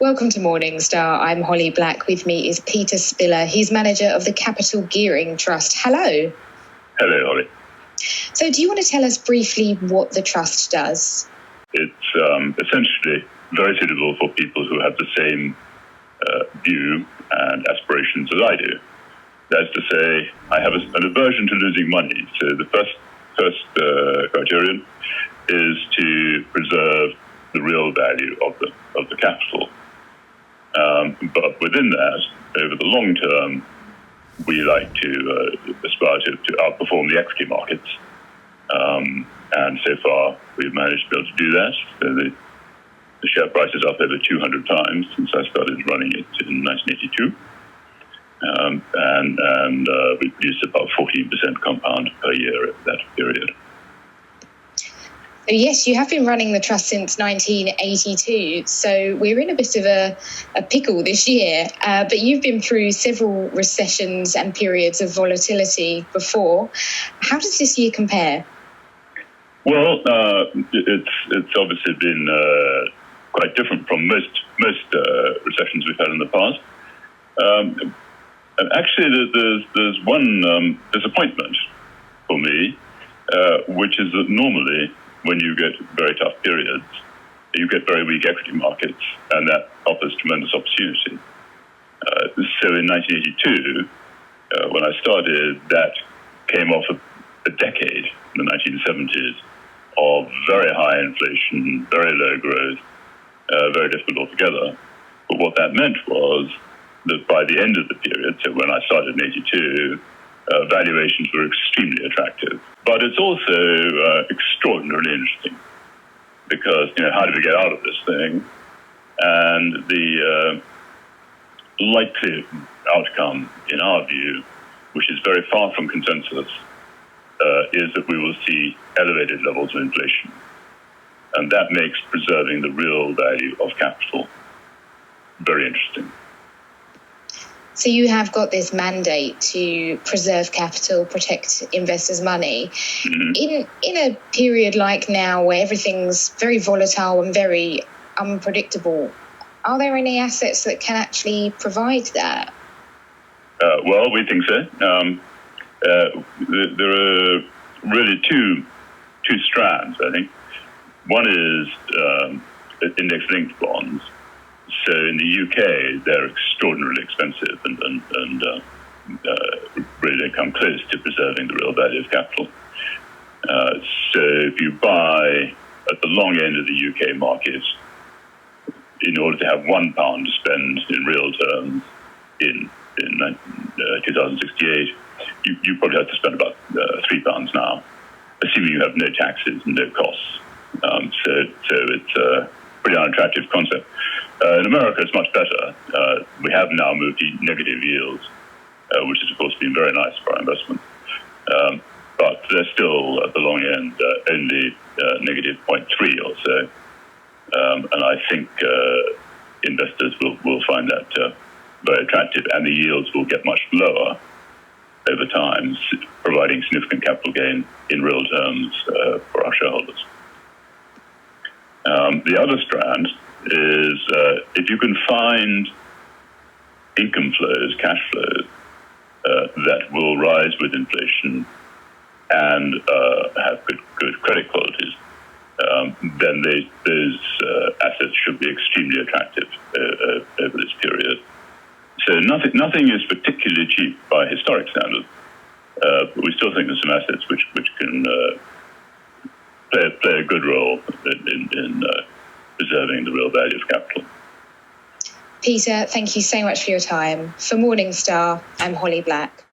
Welcome to Morningstar. I'm Holly Black. With me is Peter Spiller. He's manager of the Capital Gearing Trust. Hello. Hello, Holly. So do you want to tell us briefly what the trust does? It's essentially very suitable for people who have the same view and aspirations as I do. That's to say, I have an aversion to losing money. So the first criterion is to preserve the real value of the capital. But within that, over the long term, we like to aspire to outperform the equity markets. And so far, we've managed to be able to do that. So the share price is up over 200 times since I started running it in 1982. And we produced about 14% compound per year at that period. So yes, you have been running the trust since 1982, so we're in a bit of a pickle this year, but you've been through several recessions and periods of volatility before. How does this year compare? Well, it's obviously been quite different from most recessions we've had in the past. And actually, there's one disappointment for me, which is that normally, when you get very tough periods, you get very weak equity markets, and that offers tremendous opportunity. So in 1982, when I started, that came off a decade, in the 1970s, of very high inflation, very low growth, very difficult altogether. But what that meant was that by the end of the period, so when I started in 82, valuations were extremely attractive. But it's also extraordinarily interesting because, how do we get out of this thing? And the likely outcome, in our view, which is very far from consensus, is that we will see elevated levels of inflation. And that makes preserving the real value of capital very interesting. So you have got this mandate to preserve capital, protect investors' money. Mm-hmm. In a period like now where everything's very volatile and very unpredictable, are there any assets that can actually provide that? Well, we think so. There are really two strands, I think. One is index-linked bonds. So in the UK, they're extraordinarily expensive and really don't come close to preserving the real value of capital. So if you buy at the long end of the UK market, in order to have £1 to spend in real terms in 2068, you probably have to spend about £3 now, assuming you have no taxes and no costs. So it's a pretty unattractive concept. In America, it's much better. We have now moved to negative yields, which has, of course, been very nice for our investment. But they're still, at the long end, only negative 0.3 or so. And I think investors will find that very attractive, and the yields will get much lower over time, providing significant capital gain in real terms for our shareholders. The other strand is if you can find income flows, cash flows, that will rise with inflation and have good credit qualities, then those assets should be extremely attractive over this period. So nothing is particularly cheap by historic standards, but we still think there's some assets which can play a good role in preserving the real value of capital. Peter, thank you so much for your time. For Morningstar, I'm Holly Black.